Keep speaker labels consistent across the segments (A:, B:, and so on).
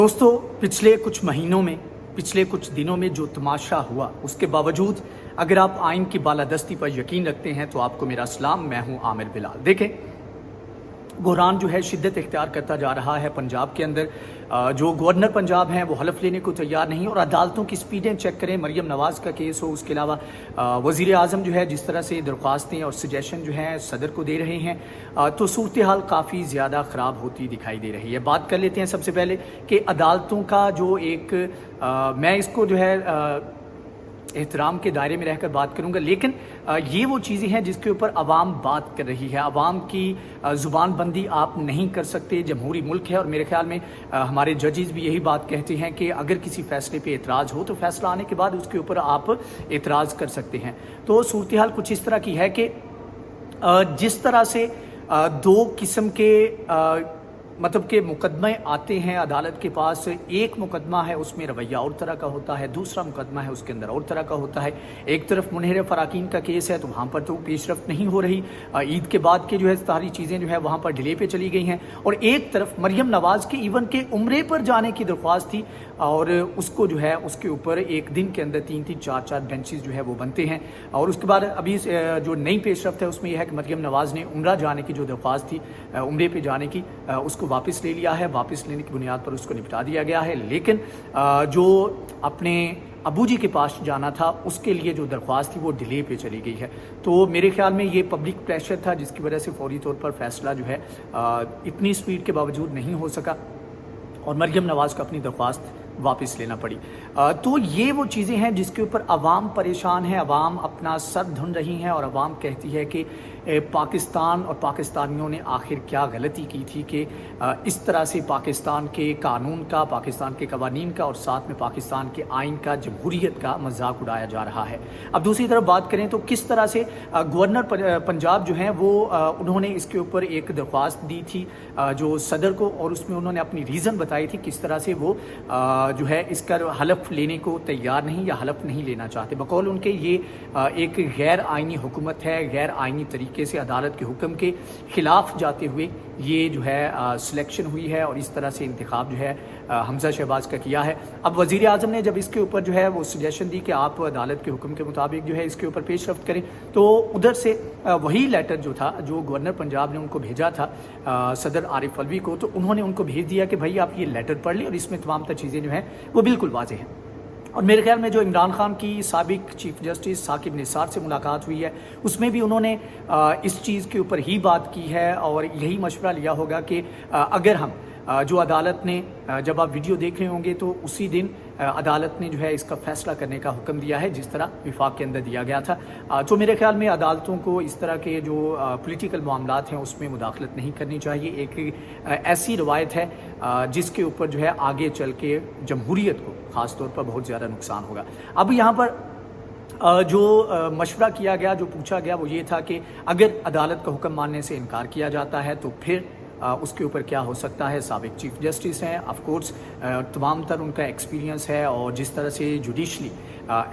A: दोस्तों, पिछले कुछ महीनों में, पिछले कुछ दिनों में जो तमाशा हुआ, उसके बावजूद अगर आप आइन की बालादस्ती पर यकीन रखते हैं तो आपको मेरा सलाम। मैं हूं आमिर बिलाल। देखें, बुहरान जो है शिद्दत इख्तियार करता जा रहा है पंजाब के अंदर। जो गवर्नर पंजाब हैं वो हलफ लेने को तैयार नहीं, और अदालतों की स्पीडें चेक करें। मरियम नवाज़ का केस हो, उसके अलावा वज़ीर आज़म जो है जिस तरह से दरख्वास्तें और सजेशन जो हैं सदर को दे रहे हैं, तो सूरत हाल काफ़ी ज़्यादा ख़राब होती दिखाई दे रही है। बात कर लेते हैं सबसे पहले कि अदालतों का जो एक मैं इसको जो है एहतराम के दायरे में रहकर बात करूंगा, लेकिन ये वो चीज़ें हैं जिसके ऊपर अवाम बात कर रही है। अवाम की ज़ुबान बंदी आप नहीं कर सकते, जमहूरी मुल्क है। और मेरे ख्याल में हमारे जजेस भी यही बात कहते हैं कि अगर किसी फैसले पे एतराज़ हो तो फैसला आने के बाद उसके ऊपर आप एतराज़ कर सकते हैं। तो सूरत हाल कुछ इस तरह की है कि जिस तरह से दो किस्म के मतलब के मुकदमे आते हैं अदालत के पास। एक मुकदमा है उसमें रवैया और तरह का होता है, दूसरा मुकदमा है उसके अंदर और तरह का होता है। एक तरफ मुनहर फराकीन का केस है तो वहाँ पर तो पेशरफ्त नहीं हो रही, ईद के बाद के जो है सारी चीज़ें जो है वहाँ पर डिले पे चली गई हैं। और एक तरफ मरियम नवाज़ के इवन के उम्रे पर जाने की दरख्वास्त थी, और उसको जो है उसके ऊपर एक दिन के अंदर 3-3, 4-4 बेंचेस जो है वो बनते हैं। और उसके बाद अभी जो नई पेशरफ्त है उसमें यह है कि मरियम नवाज़ ने उम्रा जाने की जो दरख्वास्त थी, उम्रे पे जाने की, उसको वापस ले लिया है। वापस लेने की बुनियाद पर उसको निपटा दिया गया है। लेकिन जो अपने अबू जी के पास जाना था उसके लिए जो दरख्वास्त थी वो डिले पे चली गई है। तो मेरे ख्याल में ये पब्लिक प्रेशर था जिसकी वजह से फौरी तौर पर फैसला जो है इतनी स्पीड के बावजूद नहीं हो सका, और मरियम नवाज़ को अपनी दरख्वास्त वापस लेना पड़ी। तो ये वो चीज़ें हैं जिसके ऊपर अवाम परेशान है, अवाम अपना सर धुन रही हैं, और अवाम कहती है कि पाकिस्तान और पाकिस्तानियों ने आखिर क्या गलती की थी कि इस तरह से पाकिस्तान के कानून का, पाकिस्तान के कवानीन का और साथ में पाकिस्तान के आइन का, जमहूरियत का मजाक उड़ाया जा रहा है। अब दूसरी तरफ बात करें तो किस तरह से गवर्नर पंजाब जो हैं वो उन्होंने इसके ऊपर एक दरख्वास्त दी थी जो सदर को, और उसमें उन्होंने अपनी रीज़न बताई थी किस तरह से वो जो है इसका हलफ लेने को तैयार नहीं या हलफ नहीं लेना चाहते। बकौल उनके ये एक गैर आइनी हुकूमत है, गैर आइनी तरीके से अदालत के हुक्म के खिलाफ जाते हुए ये जो है सिलेक्शन हुई है, और इस तरह से इंतखाब जो है हमजा शहबाज का किया है। अब वज़ीर आज़म ने जब इसके ऊपर जो है वो सजेशन दी कि आप अदालत के हुक्म के मुताबिक जो है इसके ऊपर पेशरफ्त करें, तो उधर से वही लेटर जो था जो गवर्नर पंजाब ने उनको भेजा था सदर आरिफ अलवी को, तो उन्होंने उनको भेज दिया कि भाई आप ये लेटर पढ़ लें और इसमें तमाम तर चीज़ें जो हैं वो बिल्कुल वाज़ेह हैं। और मेरे ख्याल में जो इमरान खान की साबिक चीफ जस्टिस साकिब निसार से मुलाकात हुई है उसमें भी उन्होंने इस चीज़ के ऊपर ही बात की है, और यही मशवरा लिया होगा कि अगर हम जो अदालत ने, जब आप वीडियो देख रहे होंगे तो उसी दिन अदालत ने जो है इसका फैसला करने का हुक्म दिया है जिस तरह विफाक के अंदर दिया गया था। तो मेरे ख्याल में अदालतों को इस तरह के जो पॉलिटिकल मामलात हैं उसमें मुदाखलत नहीं करनी चाहिए। एक ऐसी रवायत है जिसके ऊपर जो है आगे चल के जमहूरियत को ख़ास तौर पर बहुत ज़्यादा नुकसान होगा। अब यहाँ पर जो मशवरा किया गया, जो पूछा गया, वो ये था कि अगर अदालत का हुक्म मानने से इनकार किया जाता है तो फिर उसके ऊपर क्या हो सकता है। साबिक चीफ जस्टिस हैं, ऑफ कोर्स तमाम तर उनका एक्सपीरियंस है, और जिस तरह से जुडिशली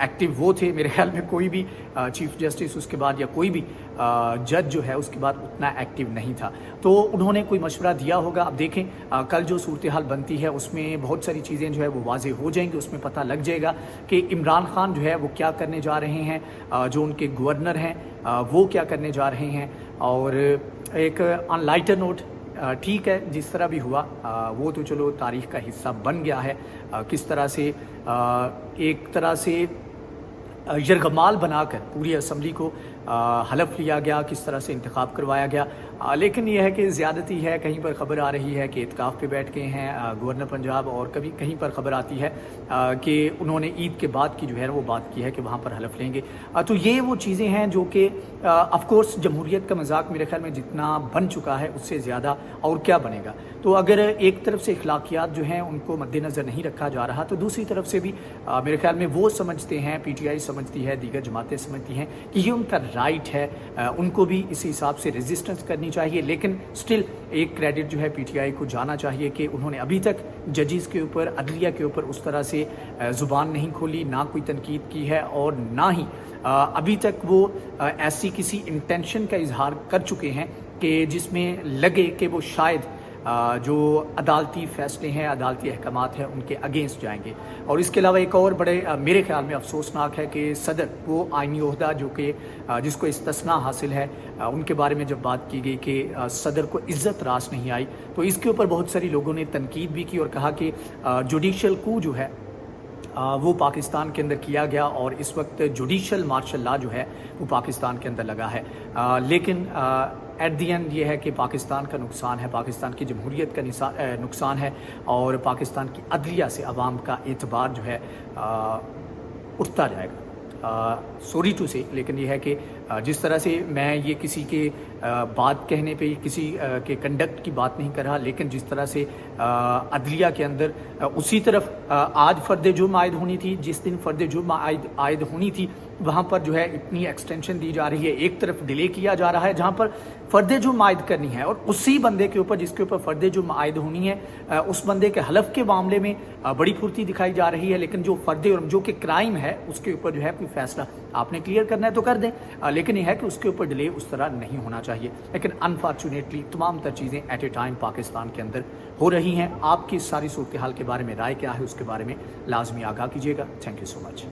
A: एक्टिव वो थे, मेरे ख्याल में कोई भी चीफ जस्टिस उसके बाद या कोई भी जज जो है उसके बाद उतना एक्टिव नहीं था। तो उन्होंने कोई मशवरा दिया होगा। अब देखें कल जो सूरत हाल बनती है उसमें बहुत सारी चीज़ें जो है वो वाज़ेह हो जाएंगी, उसमें पता लग जाएगा कि इमरान खान जो है वो क्या करने जा रहे हैं, जो उनके गवर्नर हैं वो क्या करने जा रहे हैं। और एक ऑन लाइटर नोट, ठीक है जिस तरह भी हुआ वो तो चलो तारीख़ का हिस्सा बन गया है। किस तरह से एक तरह से यरगमाल बनाकर पूरी असम्बली को हलफ लिया गया, किस तरह से इंतखाब करवाया गया। लेकिन यह है कि ज़्यादती है। कहीं पर ख़बर आ रही है कि इत्काफ़ पे बैठ गए हैं गवर्नर पंजाब, और कभी कहीं पर ख़बर आती है कि उन्होंने ईद के बाद की जो है वो बात की है कि वहाँ पर हलफ लेंगे। तो ये वो चीज़ें हैं जो कि ऑफ कोर्स जमहूरियत का मजाक मेरे ख्याल में जितना बन चुका है उससे ज़्यादा और क्या बनेगा। तो अगर एक तरफ से अखलाकियात जो हैं उनको मद्देनज़र नहीं रखा जा रहा, तो दूसरी तरफ से भी मेरे ख्याल में वो समझते हैं, PTI समझती है, दीगर जमातें समझती हैं कि ये उनका राइट है, उनको भी इस हिसाब से रेजिस्टेंस करनी चाहिए। लेकिन स्टिल एक क्रेडिट जो है PTI को जाना चाहिए कि उन्होंने अभी तक जजेस के ऊपर, अदलिया के ऊपर उस तरह से ज़ुबान नहीं खोली, ना कोई तनकीद की है, और ना ही अभी तक वो ऐसी किसी इंटेंशन का इजहार कर चुके हैं कि जिसमें लगे कि वो शायद جو عدالتی فیصلے ہیں، عدالتی احکامات ہیں، ان کے اگینسٹ جائیں گے. اور اس کے علاوہ ایک اور بڑے میرے خیال میں افسوسناک ہے کہ صدر وہ آئینی عہدہ جو کہ جس کو استثناء حاصل ہے، ان کے بارے میں جب بات کی گئی کہ صدر کو عزت راس نہیں آئی، تو اس کے اوپر بہت ساری لوگوں نے تنقید بھی کی اور کہا کہ جوڈیشل کو جو ہے وہ پاکستان کے اندر کیا گیا اور اس وقت جوڈیشل مارشل لا جو ہے وہ پاکستان کے اندر لگا ہے. لیکن ایٹ دی اینڈ یہ ہے کہ پاکستان کا نقصان ہے، پاکستان کی جمہوریت کا نقصان ہے اور پاکستان کی عدلیہ سے عوام کا اعتبار جو ہے اٹھتا جائے گا. سوری ٹو سے، لیکن یہ ہے کہ جس طرح سے میں یہ کسی کے بات کہنے پہ کسی کے کنڈکٹ کی بات نہیں کر رہا، لیکن جس طرح سے عدلیہ کے اندر اسی طرف آج فرد جرم عائد ہونی تھی، جس دن فرد جرم عائد ہونی تھی وہاں پر جو ہے اتنی ایکسٹینشن دی جا رہی ہے، ایک طرف ڈیلے کیا جا رہا ہے جہاں پر فرد جرم عائد کرنی ہے اور اسی بندے کے اوپر جس کے اوپر فرد جرم عائد ہونی ہے اس بندے کے حلف کے معاملے میں بڑی پھرتی دکھائی جا رہی ہے. لیکن جو فرد جرم جو کہ کرائم ہے اس کے اوپر جو ہے کوئی فیصلہ آپ نے کلیئر کرنا ہے تو کر دیں، لیکن یہ ہے کہ اس کے اوپر ڈیلے اس طرح نہیں ہونا چاہیے. لیکن انفارچونیٹلی تمام تر چیزیں ایٹ اے ٹائم پاکستان کے اندر ہو رہی ہیں. آپ کی ساری صورتحال کے بارے میں رائے کیا ہے اس کے بارے میں لازمی آگاہ کیجیے گا. Thank you so much.